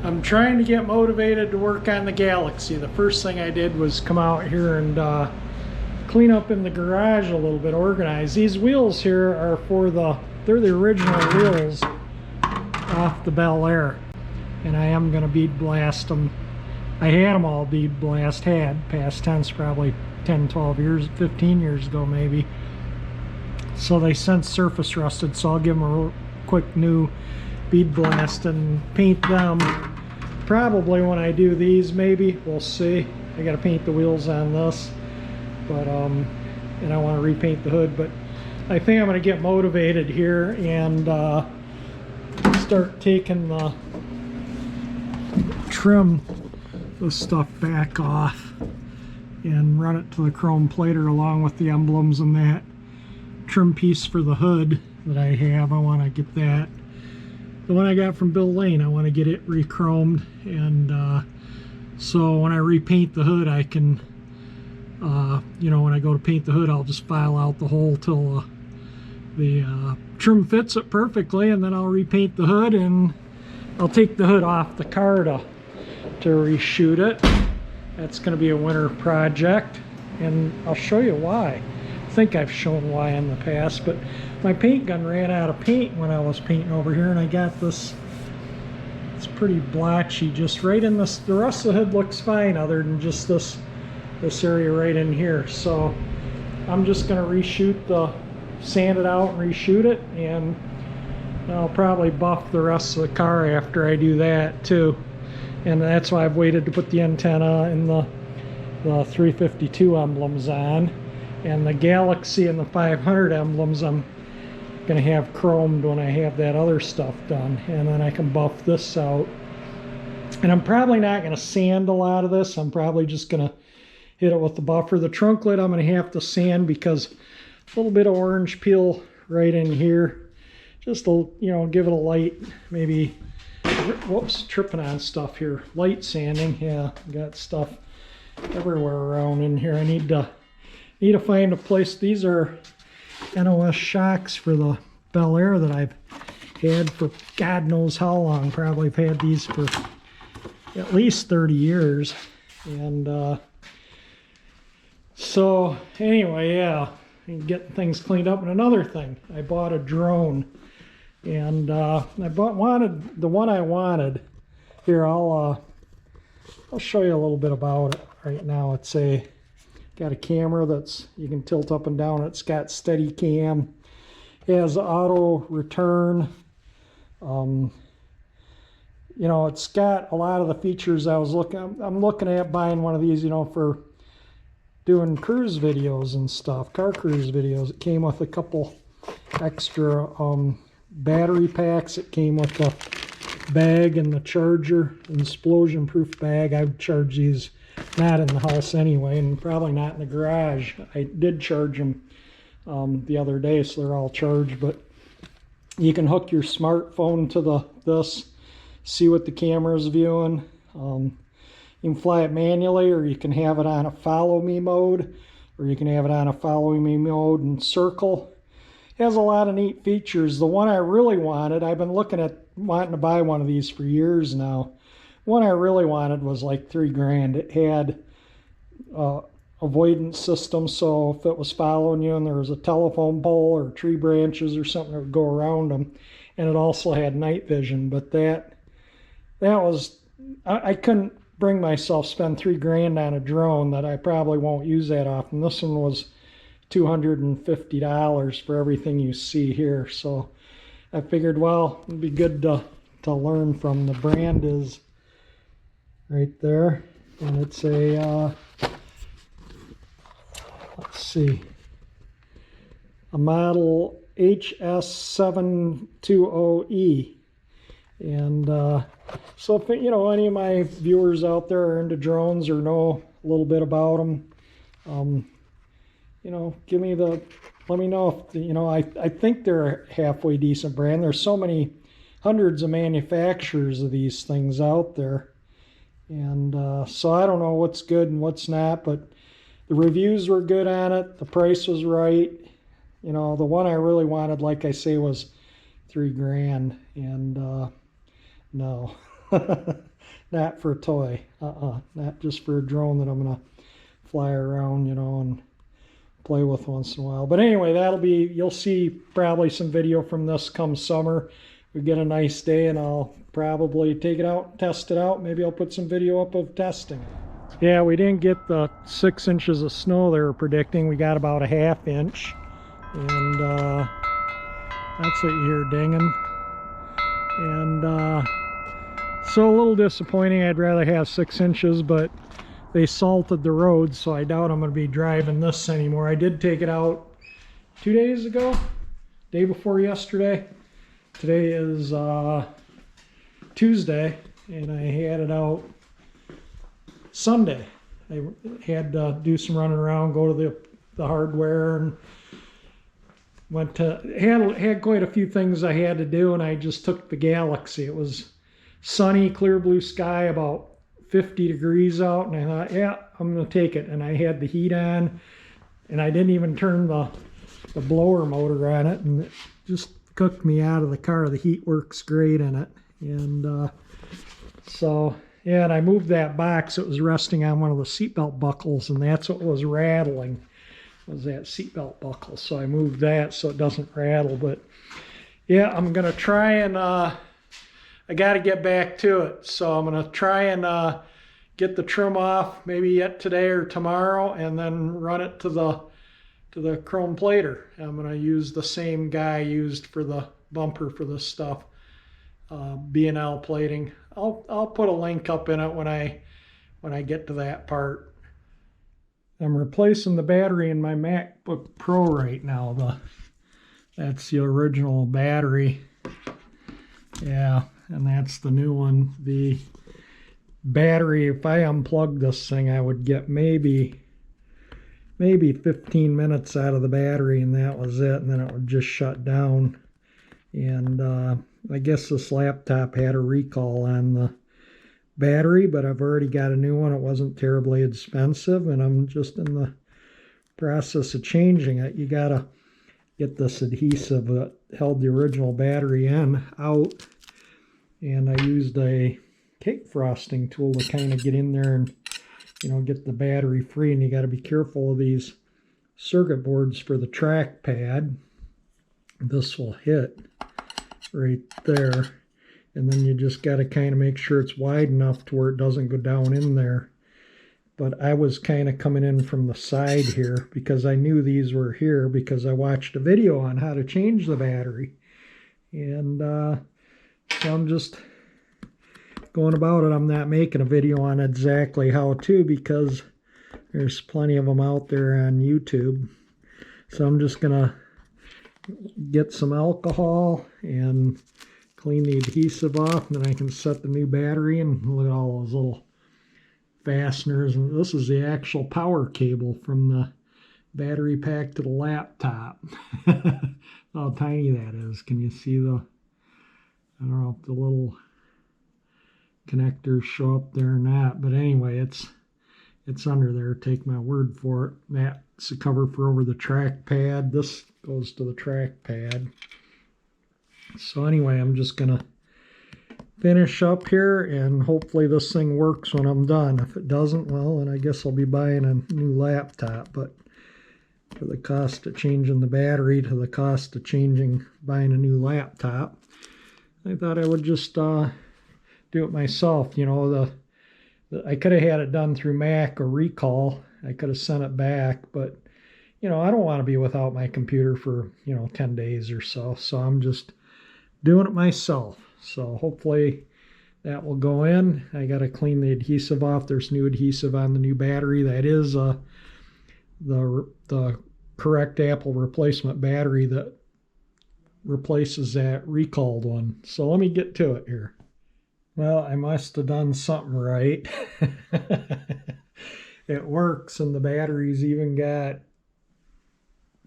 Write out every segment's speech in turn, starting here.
I'm trying to get motivated to work on the Galaxie. The first thing I did was come out here and clean up in the garage a little bit, organize. These wheels here are they're the original wheels off the Bel Air. And I am going to bead blast them. I had them all bead blast, past tense, probably 10, 12 years, 15 years ago maybe. So they since surface rusted, so I'll give them a real quick new bead blast and paint them. Probably when I do these, maybe, we'll see. I got to paint the wheels on this, but and I want to repaint the hood. But I think I'm going to get motivated here and start taking the trim the stuff back off and run it to the chrome plater along with the emblems and that trim piece for the hood that I have. I want to get that. The one I got from Bill Lane, I want to get it re-chromed, and so when I repaint the hood, I can, you know, when I go to paint the hood, I'll just file out the hole till the trim fits it perfectly, and then I'll repaint the hood, and I'll take the hood off the car to reshoot it. That's going to be a winter project, and I'll show you why. I think I've shown why in the past, but my paint gun ran out of paint when I was painting over here, and I got this. It's pretty blotchy just right in this. The rest of the hood looks fine other than just this area right in here. So I'm just going to sand it out and reshoot it, and I'll probably buff the rest of the car after I do that too. And that's why I've waited to put the antenna and the 352 emblems on. And the Galaxie and the 500 emblems I'm going to have chromed when I have that other stuff done. And then I can buff this out. And I'm probably not going to sand a lot of this. I'm probably just going to hit it with the buffer. The trunk lid I'm going to have to sand because a little bit of orange peel right in here. Just to, you know, give it a light, maybe, whoops, tripping on stuff here. Light sanding, yeah, got stuff everywhere around in here. I need to find a place. These are NOS shocks for the Bel Air that I've had for God knows how long. Probably have had these for at least 30 years. And so anyway, yeah, getting things cleaned up. And another thing, I bought a drone, and wanted the one I wanted. Here, I'll show you a little bit about it right now. It's got a camera that's, you can tilt up and down. It's got steady cam. It has auto return. You know, it's got a lot of the features I'm looking at buying one of these, you know, for doing cruise videos and stuff, car cruise videos. It came with a couple extra battery packs. It came with the bag and the charger, explosion proof bag. I would charge these not in the house anyway, and probably not in the garage. I did charge them the other day, so they're all charged. But you can hook your smartphone to this, see what the camera is viewing. You can fly it manually, or you can have it on a follow me mode, or you can have it on a follow me mode and circle. It has a lot of neat features. The one I really wanted, I've been wanting to buy one of these for years now. One I really wanted was like $3 grand. It had avoidance system, so if it was following you and there was a telephone pole or tree branches or something that would go around them, and it also had night vision. But that was, I couldn't bring myself spend $3 grand on a drone that I probably won't use that often. This one was $250 for everything you see here. So I figured, well, it'd be good to learn from. The brand is right there, and it's a let's see, a model HS720E. And so if, you know, any of my viewers out there are into drones or know a little bit about them, you know, let me know if, you know, I think they're a halfway decent brand. There's so many hundreds of manufacturers of these things out there. And so I don't know what's good and what's not, but the reviews were good on it. The price was right. You know, the one I really wanted, like I say, was $3 grand. And no, Not for a toy. Not just for a drone that I'm gonna fly around, and play with once in a while. But anyway, you'll see probably some video from this come summer. We get a nice day and I'll probably take it out, test it out. Maybe I'll put some video up of testing it. Yeah, we didn't get the 6 inches of snow they were predicting. We got about a ½ inch. And that's what you hear dinging. And so a little disappointing. I'd rather have 6 inches, but they salted the road, so I doubt I'm going to be driving this anymore. I did take it out 2 days ago, day before yesterday. Today is Tuesday, and I had it out Sunday. I had to do some running around, go to the hardware, and had quite a few things I had to do, and I just took the Galaxie. It was sunny, clear blue sky, about 50 degrees out, and I thought, yeah, I'm going to take it. And I had the heat on, and I didn't even turn the blower motor on it, and it just cooked me out of the car. The heat works great in it. And so, yeah, and I moved that box. It was resting on one of the seatbelt buckles, and that's what was rattling, was that seatbelt buckle. So I moved that so it doesn't rattle. But yeah, I'm going to try and I got to get back to it. So I'm going to try and get the trim off maybe yet today or tomorrow, and then run it to the chrome plater. I'm going to use the same guy I used for the bumper for this stuff, B&L plating. I'll put a link up in it when I get to that part. I'm replacing the battery in my MacBook Pro right now. That's the original battery. Yeah, and that's the new one. The battery, if I unplug this thing, I would get maybe 15 minutes out of the battery, and that was it, and then it would just shut down. And I guess this laptop had a recall on the battery, but I've already got a new one. It wasn't terribly expensive, and I'm just in the process of changing it. You gotta get this adhesive that held the original battery in out, and I used a cake frosting tool to kind of get in there and get the battery free. And you got to be careful of these circuit boards for the trackpad. This will hit right there, and then you just got to kind of make sure it's wide enough to where it doesn't go down in there. But I was kind of coming in from the side here because I knew these were here because I watched a video on how to change the battery. And so I'm just going about it. I'm not making a video on exactly how to, because there's plenty of them out there on YouTube. So I'm just going to get some alcohol and clean the adhesive off, and then I can set the new battery. And look at all those little fasteners, and this is the actual power cable from the battery pack to the laptop. How tiny that is. Can you see I don't know if the little connectors show up there or not, but anyway, it's under there. Take my word for it. That's the cover for over the trackpad. This goes to the trackpad. So anyway, I'm just gonna finish up here, and hopefully this thing works when I'm done. If it doesn't, well, then I guess I'll be buying a new laptop. But for the cost of changing the battery to the cost of buying a new laptop, I thought I would just do it myself. I could have had it done through Mac or recall. I could have sent it back, but I don't want to be without my computer for 10 days or so. So I'm just doing it myself. So hopefully that will go in. I got to clean the adhesive off. There's new adhesive on the new battery. That is the correct Apple replacement battery that replaces that recalled one. So let me get to it here. Well, I must have done something right. It works, and the battery's even got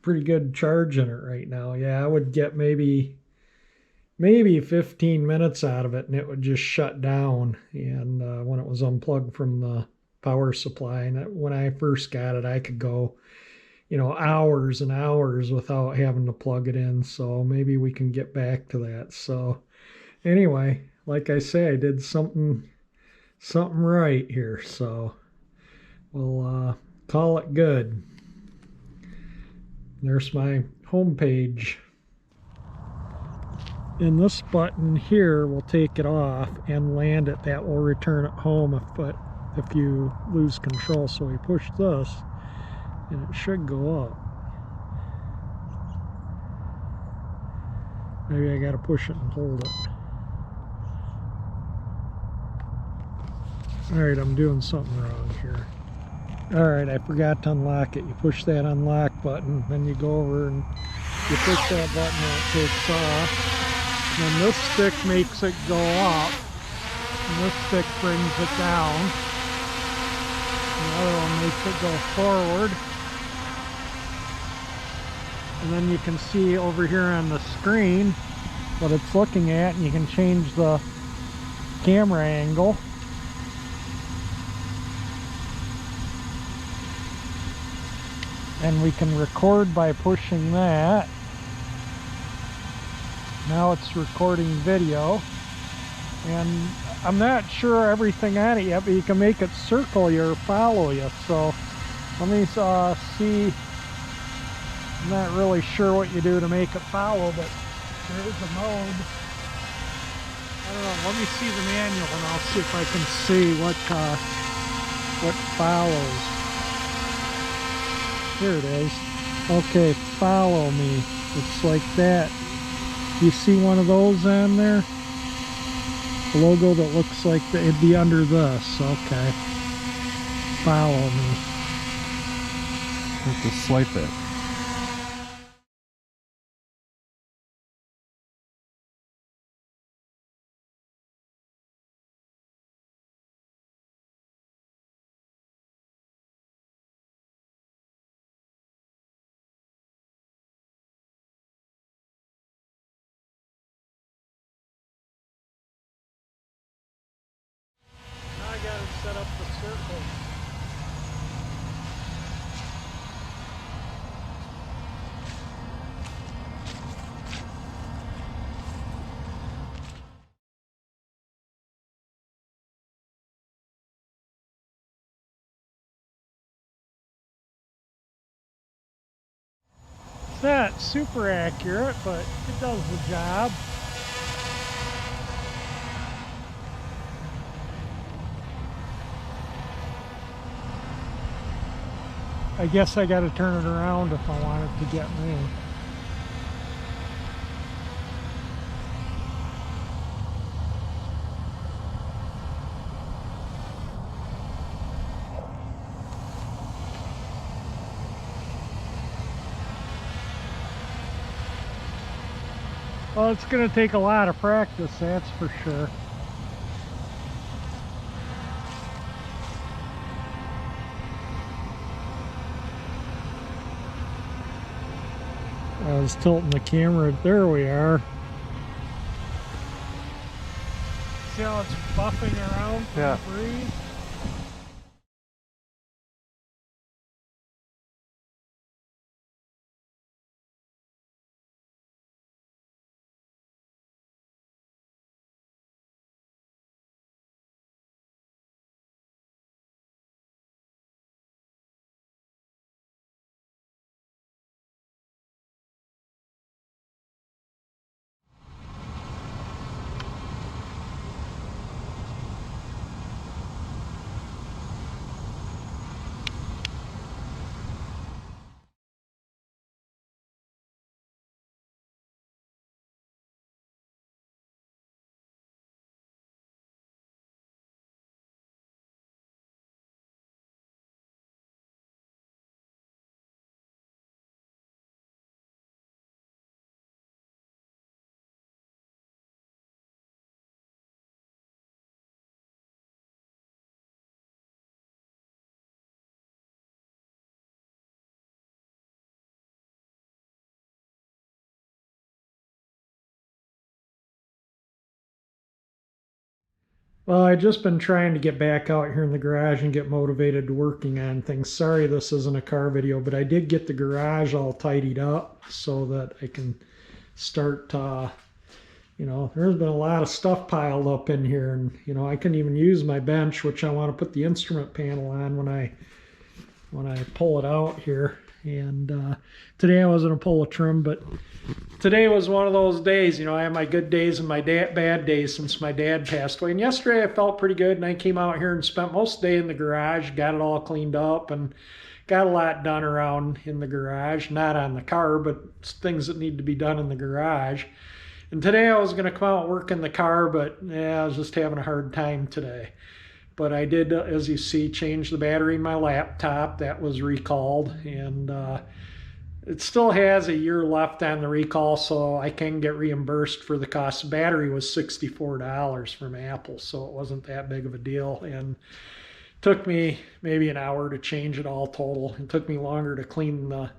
pretty good charge in it right now. Yeah, I would get maybe 15 minutes out of it, and it would just shut down. And when it was unplugged from the power supply, and when I first got it, I could go hours and hours without having to plug it in. So maybe we can get back to that. So anyway, like I say, I did something right here, so we'll call it good. There's my home page. And this button here will take it off and land it. That will return it home if you lose control. So we push this and it should go up. Maybe I gotta push it and hold it. Alright, I'm doing something wrong here. Alright, I forgot to unlock it. You push that unlock button, then you go over and you push that button and it takes off. And then this stick makes it go up, and this stick brings it down. And the other one makes it go forward. And then you can see over here on the screen what it's looking at, and you can change the camera angle. And we can record by pushing that. Now it's recording video, and I'm not sure everything on it yet, but you can make it circle you or follow you. So let me see. I'm not really sure what you do to make it follow, but there is a mode. I don't know. Let me see the manual and I'll see if I can see what follows. Here it is. Okay, follow me. It's like that. You see one of those on there? A logo that looks like it'd be under this. Okay. Follow me. Have to swipe it. Now I gotta set up the circle. It's not super accurate, but it does the job. I guess I got to turn it around if I want it to get me. Well, it's going to take a lot of practice, that's for sure. I was tilting the camera. There we are. See how it's buffing around from the breeze? Well, I've just been trying to get back out here in the garage and get motivated to working on things. Sorry this isn't a car video, but I did get the garage all tidied up so that I can start You know, there's been a lot of stuff piled up in here, and you know, I couldn't even use my bench, which I want to put the instrument panel on when I pull it out here. And today I wasn't gonna pull a trim, but today was one of those days. You know, I have my good days and my bad days since my dad passed away. And yesterday I felt pretty good, and I came out here and spent most of the day in the garage, got it all cleaned up, and got a lot done around in the garage. Not on the car, but things that need to be done in the garage. And today I was going to come out and work in the car, but yeah, I was just having a hard time today. But I did, as you see, change the battery in my laptop. That was recalled, and it still has a year left on the recall, so I can get reimbursed for the cost. The battery was $64 from Apple, so it wasn't that big of a deal. And it took me maybe an hour to change it all total. It took me longer to clean the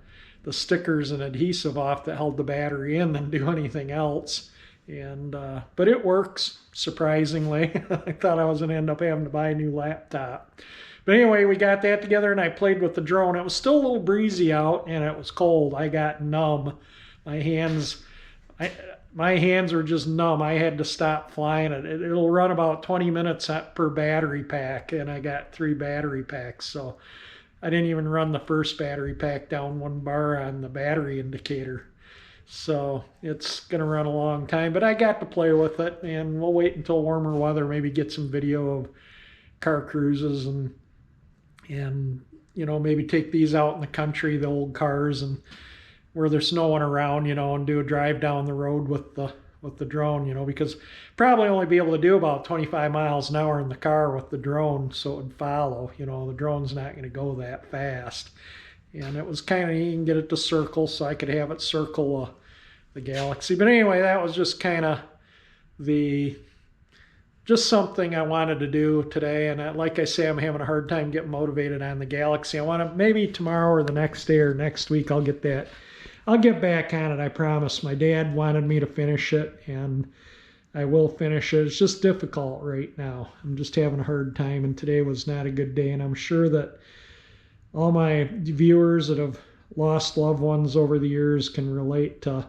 stickers and adhesive off that held the battery in than do anything else. And but it works, surprisingly. I thought I was going to end up having to buy a new laptop. But anyway, we got that together and I played with the drone. It was still a little breezy out and it was cold. I got numb. My hands were just numb. I had to stop flying it. It'll run about 20 minutes per battery pack, and I got 3 battery packs. So I didn't even run the first battery pack down 1 bar on the battery indicator. So it's going to run a long time, but I got to play with it, and we'll wait until warmer weather, maybe get some video of car cruises and you know, maybe take these out in the country, the old cars, and where there's no one around, you know, and do a drive down the road with the drone, you know, because probably only be able to do about 25 miles an hour in the car with the drone, so it would follow. You know, the drone's not going to go that fast. And it was kind of, you can get it to circle, so I could have it circle the Galaxie. But anyway, that was just kind of just something I wanted to do today. And like I say, I'm having a hard time getting motivated on the Galaxie. I want to, maybe tomorrow or the next day or next week, I'll get back on it, I promise. My dad wanted me to finish it, and I will finish it. It's just difficult right now. I'm just having a hard time, and today was not a good day. And I'm sure that all my viewers that have lost loved ones over the years can relate to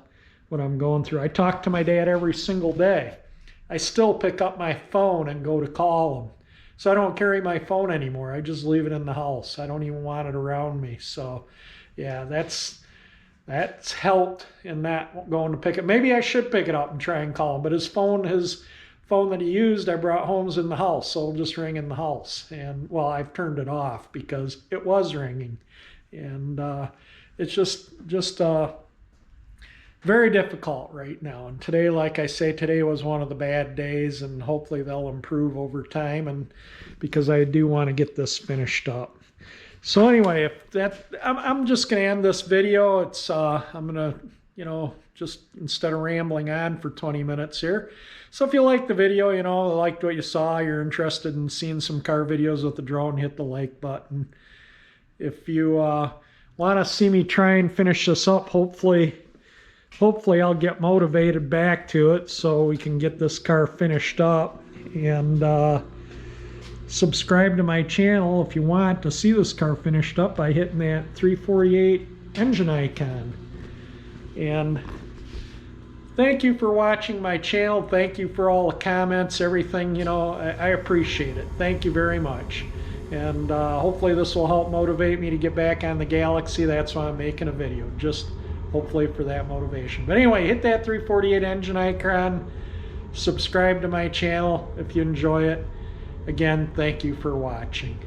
what I'm going through. I talk to my dad every single day. I still pick up my phone and go to call him. So I don't carry my phone anymore. I just leave it in the house. I don't even want it around me. So yeah, that's helped in not going to pick it. Maybe I should pick it up and try and call him. But his phone that he used, I brought home's in the house, so it'll just ring in the house. And well, I've turned it off because it was ringing, and it's just very difficult right now. And today, like I say, today was one of the bad days, and hopefully they'll improve over time. And because I do want to get this finished up. So anyway, I'm just going to end this video. It's I'm going to, you know, just instead of rambling on for 20 minutes here. So if you liked the video, you know, liked what you saw, you're interested in seeing some car videos with the drone, hit the like button. If you want to see me try and finish this up, hopefully I'll get motivated back to it so we can get this car finished up. And subscribe to my channel if you want to see this car finished up by hitting that 348 engine icon. And thank you for watching my channel. Thank you for all the comments, everything, you know, I appreciate it. Thank you very much. And hopefully this will help motivate me to get back on the Galaxie. That's why I'm making a video, just hopefully for that motivation. But anyway, hit that 348 engine icon. Subscribe to my channel if you enjoy it. Again, thank you for watching.